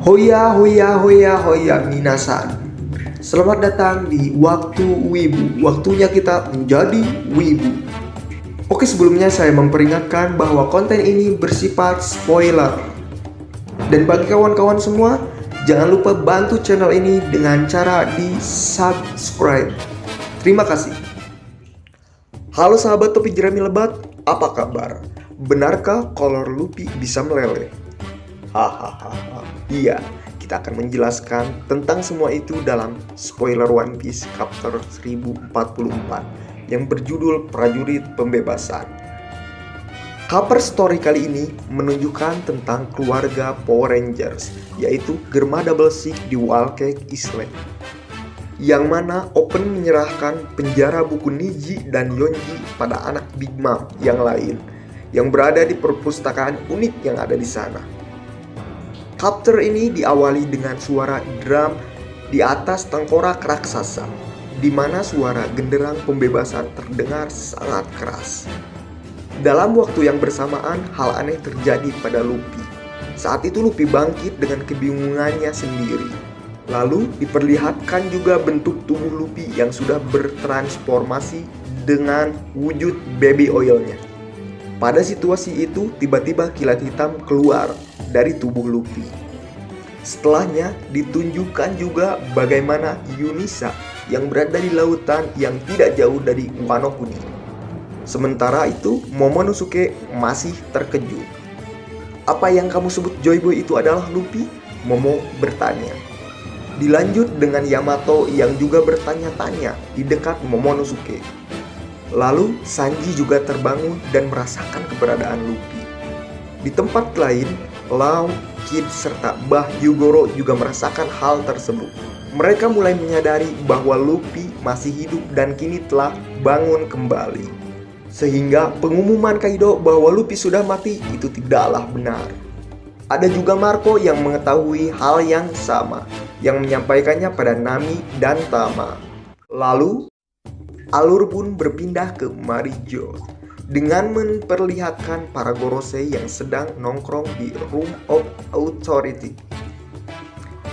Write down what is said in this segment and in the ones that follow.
Hoya hoya hoya hoya minasan. Selamat datang di Waktu Wibu. Waktunya kita menjadi wibu. Oke, sebelumnya saya memperingatkan bahwa konten ini bersifat spoiler. Dan bagi kawan-kawan semua, jangan lupa bantu channel ini dengan cara di subscribe. Terima kasih. Halo sahabat topi jerami lebat, apa kabar? Benarkah kolor Luffy bisa meleleh? Hahaha. Iya, kita akan menjelaskan tentang semua itu dalam spoiler One Piece chapter 1044 yang berjudul Prajurit Pembebasan. Cover story kali ini menunjukkan tentang keluarga Power Rangers, yaitu Germa Double Six di Whole Cake Island, yang mana Open menyerahkan penjara buku Niji dan Yonji pada anak Big Mom yang lain yang berada di perpustakaan unik yang ada di sana. Chapter ini diawali dengan suara drum di atas tengkorak raksasa, di mana suara genderang pembebasan terdengar sangat keras. Dalam waktu yang bersamaan, hal aneh terjadi pada Luffy. Saat itu Luffy bangkit dengan kebingungannya sendiri. Lalu diperlihatkan juga bentuk tubuh Luffy yang sudah bertransformasi dengan wujud baby oilnya. Pada situasi itu, tiba-tiba kilat hitam keluar dari tubuh Luffy. Setelahnya ditunjukkan juga bagaimana Yunisa yang berada di lautan yang tidak jauh dari Wano Kuni. Sementara itu Momonosuke masih terkejut. Apa yang kamu sebut Joy Boy itu adalah Luffy? Momo bertanya. Dilanjut dengan Yamato yang juga bertanya-tanya di dekat Momonosuke. Lalu Sanji juga terbangun dan merasakan keberadaan Luffy. Di tempat lain, Lau, Kid, serta Bah Yugoro juga merasakan hal tersebut. Mereka mulai menyadari bahwa Luffy masih hidup dan kini telah bangun kembali. Sehingga pengumuman Kaido bahwa Luffy sudah mati itu tidaklah benar. Ada juga Marco yang mengetahui hal yang sama, yang menyampaikannya pada Nami dan Tama. Lalu alur pun berpindah ke Marijo dengan memperlihatkan para Gorosei yang sedang nongkrong di Room of Authority.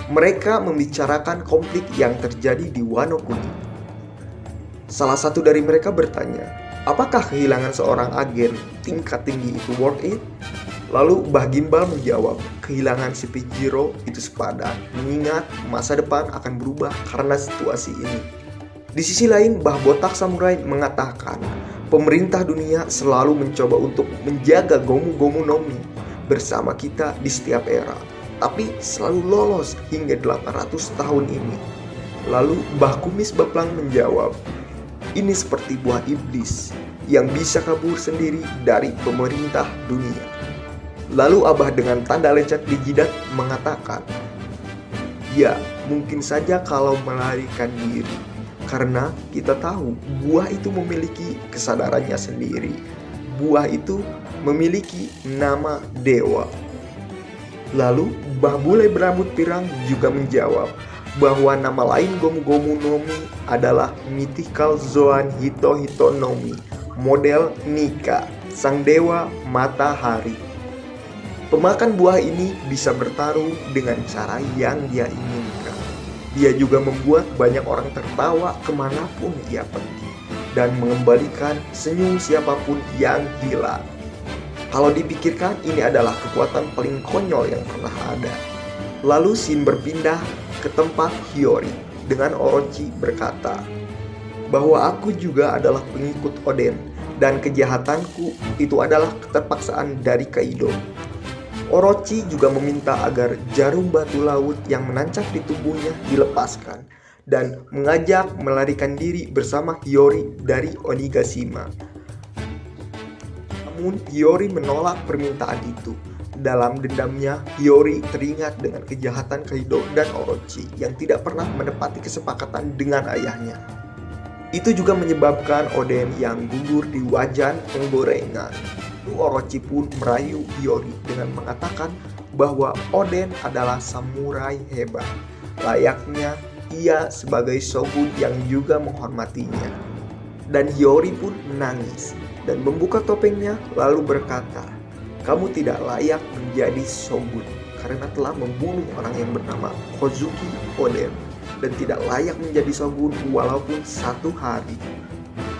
Mereka membicarakan konflik yang terjadi di Wano Kuni. Salah satu dari mereka bertanya, apakah kehilangan seorang agen tingkat tinggi itu worth it? Lalu Bah Gimbal menjawab, kehilangan si Pijiro itu sepadan, mengingat masa depan akan berubah karena situasi ini. Di sisi lain, Bah Botak Samurai mengatakan, pemerintah dunia selalu mencoba untuk menjaga Gomu-Gomu no Mi bersama kita di setiap era, tapi selalu lolos hingga 800 tahun ini. Lalu Bah Kumis Baplang menjawab, ini seperti buah iblis yang bisa kabur sendiri dari pemerintah dunia. Lalu Abah dengan tanda lecet di jidat mengatakan, ya mungkin saja kalau melarikan diri. Karena kita tahu buah itu memiliki kesadarannya sendiri. Buah itu memiliki nama dewa. Lalu Bah Bule berambut pirang juga menjawab bahwa nama lain Gomu-Gomu no Mi adalah Mythical Zoan Hito Hito no Mi, model Nika, sang dewa matahari. Pemakan buah ini bisa bertarung dengan cara yang dia inginkan. Dia juga membuat banyak orang tertawa kemanapun ia pergi dan mengembalikan senyum siapapun yang hilang. Kalau dipikirkan, ini adalah kekuatan paling konyol yang pernah ada. Lalu scene berpindah ke tempat Hiyori dengan Orochi berkata bahwa aku juga adalah pengikut Oden dan kejahatanku itu adalah keterpaksaan dari Kaido. Orochi juga meminta agar jarum batu laut yang menancap di tubuhnya dilepaskan dan mengajak melarikan diri bersama Hiyori dari Onigashima. Namun Hiyori menolak permintaan itu. Dalam dendamnya, Hiyori teringat dengan kejahatan Kaido dan Orochi yang tidak pernah menepati kesepakatan dengan ayahnya. Itu juga menyebabkan Oden yang gugur di wajan penggorengan. Orochi pun merayu Hiyori dengan mengatakan bahwa Oden adalah samurai hebat. Layaknya ia sebagai shogun yang juga menghormatinya. Dan Hiyori pun menangis dan membuka topengnya lalu berkata, kamu tidak layak menjadi shogun karena telah membunuh orang yang bernama Kozuki Oden dan tidak layak menjadi shogun walaupun 1 hari.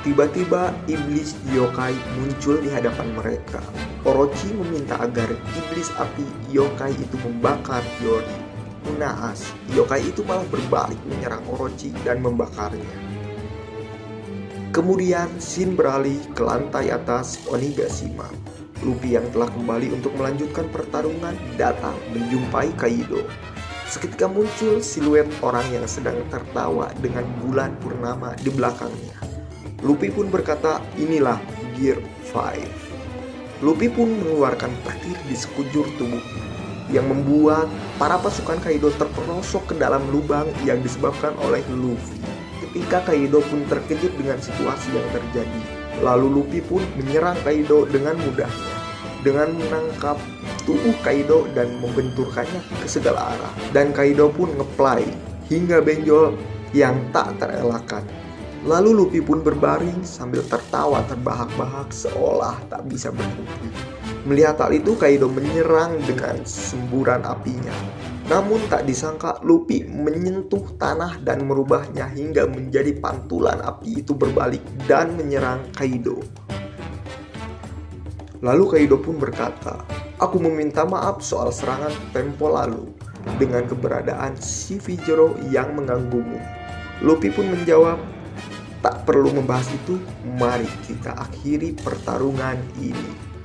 Tiba-tiba iblis yokai muncul di hadapan mereka. Orochi meminta agar iblis api yokai itu membakar Yori. Naas, yokai itu malah berbalik menyerang Orochi dan membakarnya. Kemudian scene beralih ke lantai atas Onigashima. Luffy yang telah kembali untuk melanjutkan pertarungan datang menjumpai Kaido. Seketika muncul siluet orang yang sedang tertawa dengan bulan purnama di belakangnya. Luffy pun berkata, inilah Gear 5. Luffy pun mengeluarkan petir di sekujur tubuhnya yang membuat para pasukan Kaido terperosok ke dalam lubang yang disebabkan oleh Luffy. Ketika Kaido pun terkejut dengan situasi yang terjadi, lalu Luffy pun menyerang Kaido dengan mudahnya dengan menangkap tubuh Kaido dan membenturkannya ke segala arah. Dan Kaido pun ngeplay hingga benjol yang tak terelakkan. Lalu Luffy pun berbaring sambil tertawa terbahak-bahak seolah tak bisa berhenti. Melihat hal itu, Kaido menyerang dengan semburan apinya. Namun tak disangka Luffy menyentuh tanah dan merubahnya hingga menjadi pantulan api itu berbalik dan menyerang Kaido. Lalu Kaido pun berkata, "Aku meminta maaf soal serangan tempo lalu dengan keberadaan Shivijiro yang mengganggumu." Luffy pun menjawab, "Tak perlu membahas itu, mari kita akhiri pertarungan ini."